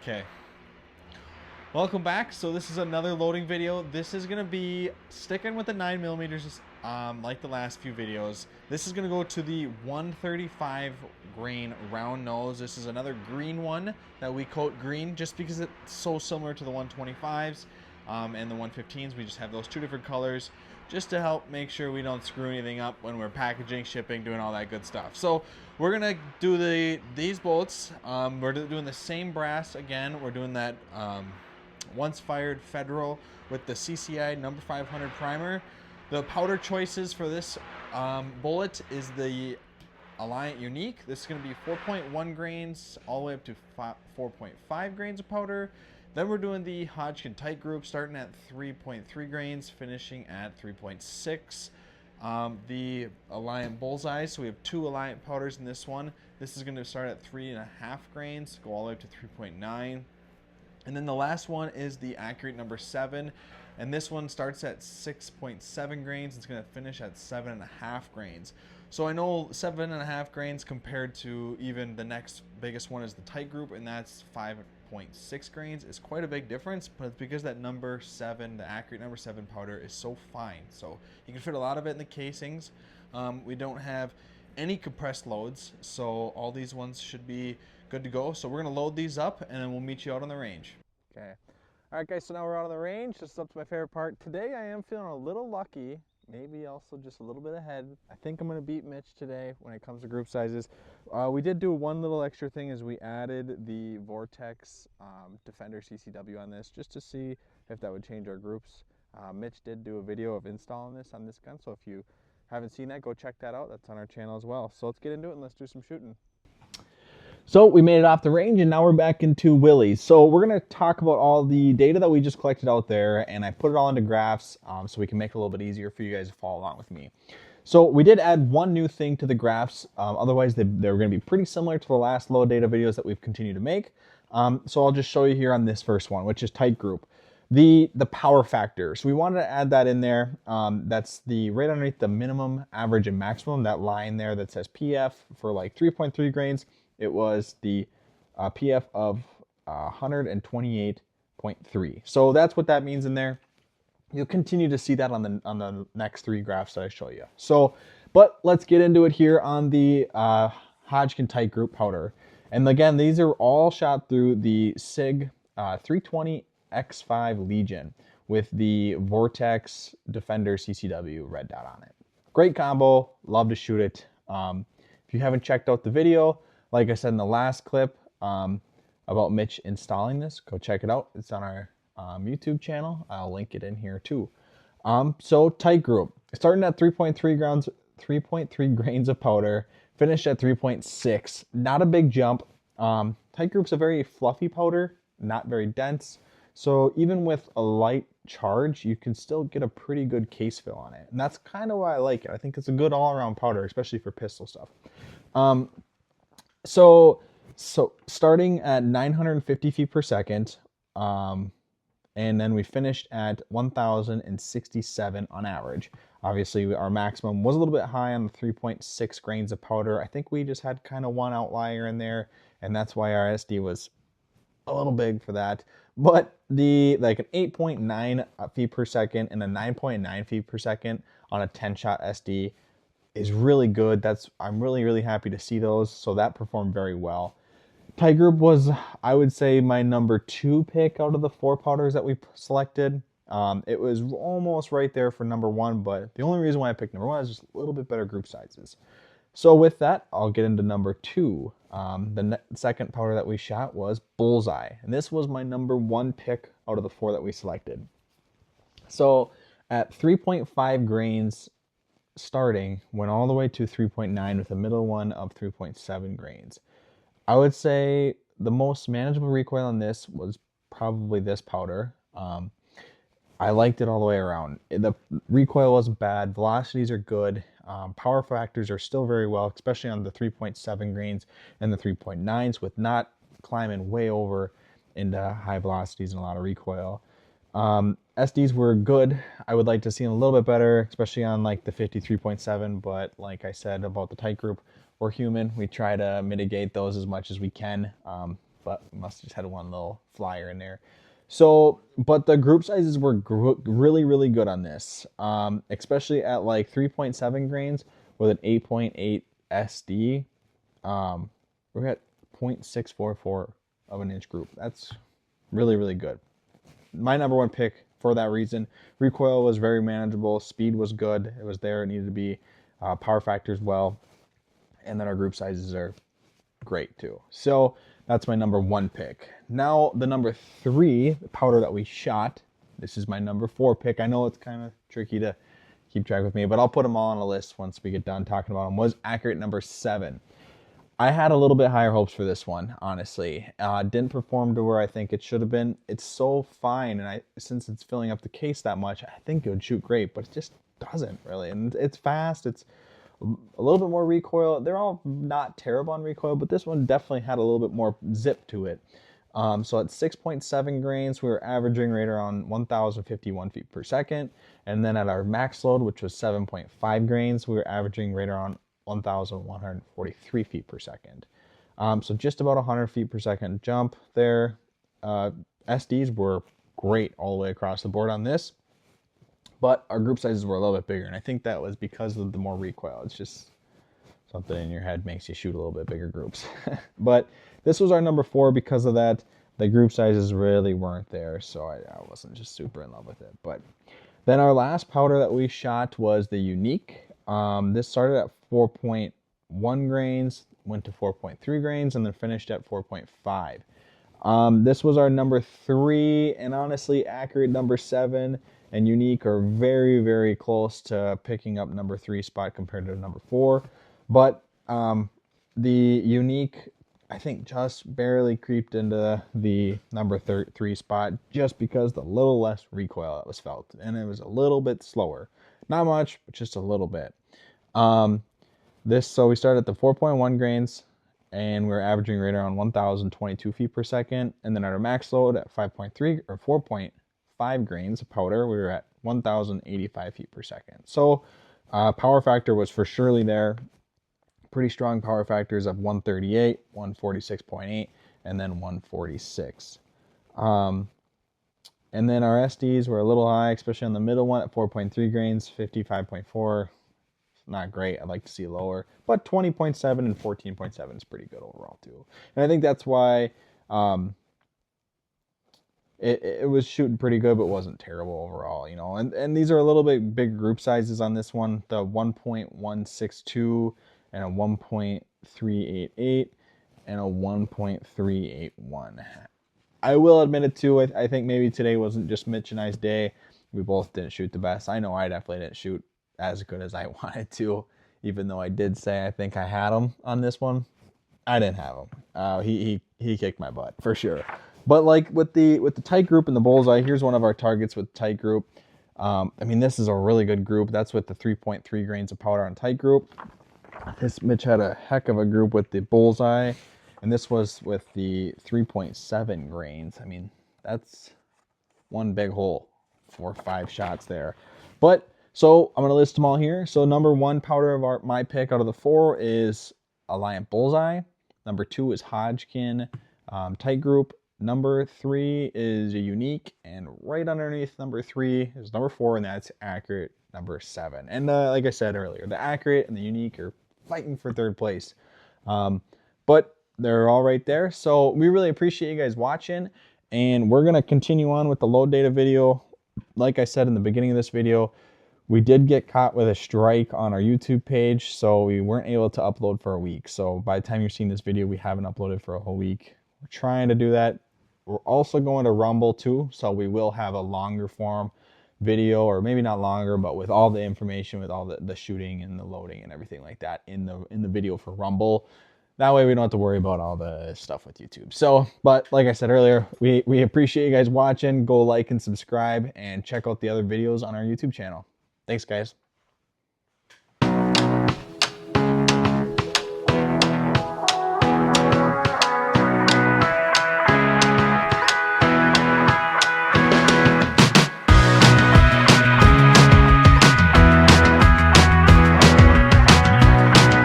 Okay, welcome back. So this is another loading video. This is gonna be sticking with the 9mm, like the last few videos. This is gonna go to the 135 grain round nose. This is another green one that we coat green just because it's so similar to the 125s and the 115s. We just have those two different colors just to help make sure we don't screw anything up when we're packaging, shipping, doing all that good stuff. So we're gonna do these bolts. We're doing the same brass again. We're doing that once fired Federal with the CCI number 500 primer. The powder choices for this bullet is the Alliant Unique. This is going to be 4.1 grains all the way up to 4.5 grains of powder. Then we're doing the Hodgkin Titegroup starting at 3.3 grains, finishing at 3.6. The Alliant Bullseye, so we have two Alliant powders in this one. This is going to start at 3.5 grains, go all the way up to 3.9. And then the last one is the Accurate number 7. And this one starts at 6.7 grains. It's going to finish at 7.5 grains. So I know 7.5 grains compared to even the next biggest one is the Titegroup, and that's 5.6 grains. It's quite a big difference, but it's because that number 7, the Accurate number 7 powder is so fine. So you can fit a lot of it in the casings. We don't have any compressed loads, so all these ones should be good to go. So we're going to load these up, and then we'll meet you out on the range. Okay. All right, guys, so now we're out on the range. This is up to my favorite part. Today I am feeling a little lucky, maybe also just a little bit ahead. I think I'm going to beat Mitch today when it comes to group sizes. We did do one little extra thing is we added the Vortex Defender CCW on this just to see if that would change our groups. Mitch did do a video of installing this on this gun, so if you haven't seen that, go check that out. That's on our channel as well. So let's get into it and let's do some shooting. So we made it off the range and now we're back into Willys. So we're going to talk about all the data that we just collected out there, and I put it all into graphs so we can make it a little bit easier for you guys to follow along with me. So we did add one new thing to the graphs. Otherwise, they're going to be pretty similar to the last load data videos that we've continued to make. So I'll just show you here on this first one, which is Titegroup. The power factor. So we wanted to add that in there. That's the right underneath the minimum, average, and maximum. That line there that says PF for like 3.3 grains. It was the PF of 128.3. So that's what that means in there. You'll continue to see that on the next three graphs that I show you. So, but let's get into it here on the Hodgkin Titegroup powder. And again, these are all shot through the SIG 320 X5 Legion with the Vortex Defender CCW red dot on it. Great combo. Love to shoot it. If you haven't checked out the video, like I said in the last clip about Mitch installing this, go check it out. It's on our YouTube channel. I'll link it in here too. So Titegroup, starting at 3.3 grains of powder, finished at 3.6. Not a big jump. Tigegroup's a very fluffy powder, not very dense. So even with a light charge, you can still get a pretty good case fill on it. And that's kind of why I like it. I think it's a good all-around powder, especially for pistol stuff. So starting at 950 feet per second, and then we finished at 1,067 on average. Obviously, our maximum was a little bit high on the 3.6 grains of powder. I think we just had kind of one outlier in there, and that's why our SD was a little big for that. But like an 8.9 feet per second and a 9.9 feet per second on a 10-shot SD is really good. I'm really happy to see those. So that performed very well. Titegroup was, I would say, my number 2 pick out of the 4 powders that we selected. It was almost right there for number 1, but the only reason why I picked number 1 is just a little bit better group sizes. So with that, I'll get into number 2. The second powder that we shot was Bullseye, and this was my number 1 pick out of the 4 that we selected. So at 3.5 grains starting, went all the way to 3.9 with a middle one of 3.7 grains. I would say the most manageable recoil on this was probably this powder. I liked it all the way around. The recoil wasn't bad. Velocities are good. Power factors are still very well, especially on the 3.7 grains and the 3.9s with not climbing way over into high velocities and a lot of recoil. SDs were good. I would like to see them a little bit better, especially on like the 53.7, but like I said about the Titegroup, we're human. We try to mitigate those as much as we can. but must have just had one little flyer in there. So, but the group sizes were really, really good on this, especially at like 3.7 grains with an 8.8 SD. We're at 0.644 of an inch group. That's really, really good. My number one pick for that reason. Recoil was very manageable. Speed was good. It was there. It needed to be. Power factor as well. And then our group sizes are great too. So that's my number one pick. Now the number 3 powder that we shot. This is my number 4 pick. I know it's kind of tricky to keep track with me, but I'll put them all on a list once we get done talking about them. Was Accurate number 7. I had a little bit higher hopes for this one, honestly. Didn't perform to where I think it should have been. It's so fine, and since it's filling up the case that much, I think it would shoot great, but it just doesn't really. And it's fast. It's a little bit more recoil. They're all not terrible on recoil, but this one definitely had a little bit more zip to it. So at 6.7 grains, we were averaging right around 1,051 feet per second. And then at our max load, which was 7.5 grains, we were averaging right around 1,143 feet per second. So just about 100 feet per second jump there. SDs were great all the way across the board on this, but our group sizes were a little bit bigger, and I think that was because of the more recoil. It's just something in your head makes you shoot a little bit bigger groups. But this was our number 4 because of that. The group sizes really weren't there, so I wasn't just super in love with it. But then our last powder that we shot was the Unique. This started at 4.1 grains, went to 4.3 grains, and then finished at 4.5. This was our number 3, and honestly, Accurate number 7 and Unique are very, very close to picking up number 3 spot compared to number 4. But the Unique, I think, just barely creeped into the number 3 spot just because the little less recoil that was felt, and it was a little bit slower. Not much, but just a little bit. So we started at the 4.1 grains, and we're averaging right around 1,022 feet per second. And then at our max load at 5.3 or 4.5 grains of powder, we were at 1,085 feet per second. So power factor was for surely there. Pretty strong power factors of 138, 146.8, and then 146. And then our SDs were a little high, especially on the middle one at 4.3 grains, 55.4. Not great. I'd like to see lower, but 20.7 and 14.7 is pretty good overall too. And I think that's why it was shooting pretty good, but wasn't terrible overall, you know. And these are a little bit big group sizes on this one. The 1.162 and a 1.388 and a 1.381. I will admit it too. I think maybe today wasn't just Mitch and I's day. We both didn't shoot the best. I know I definitely didn't shoot as good as I wanted to, even though I did say I think I had him on this one. I didn't have him. He kicked my butt for sure. But like with the Titegroup and the Bullseye, here's one of our targets with Titegroup. I mean, this is a really good group. That's with the 3.3 grains of powder on Titegroup. This Mitch had a heck of a group with the Bullseye, and this was with the 3.7 grains. I mean, that's one big hole, 4 or 5 shots there. But so I'm going to list them all here. So number 1 powder of my pick out of the 4 is Alliant Bullseye. Number 2 is Hodgkin Titegroup. Number 3 is a Unique, and right underneath number 3 is number 4, and that's Accurate number 7. And like I said earlier, the Accurate and the Unique are fighting for 3rd place. But they're all right there. So we really appreciate you guys watching, and we're going to continue on with the load data video. Like I said in the beginning of this video, we did get caught with a strike on our YouTube page, so we weren't able to upload for a week. So by the time you're seeing this video, we haven't uploaded for a whole week. We're trying to do that. We're also going to Rumble too, so we will have a longer form video, or maybe not longer, but with all the information, with all the shooting and the loading and everything like that in the video for Rumble. That way we don't have to worry about all the stuff with YouTube. So, but like I said earlier, we appreciate you guys watching. Go like and subscribe, and check out the other videos on our YouTube channel. Thanks, guys.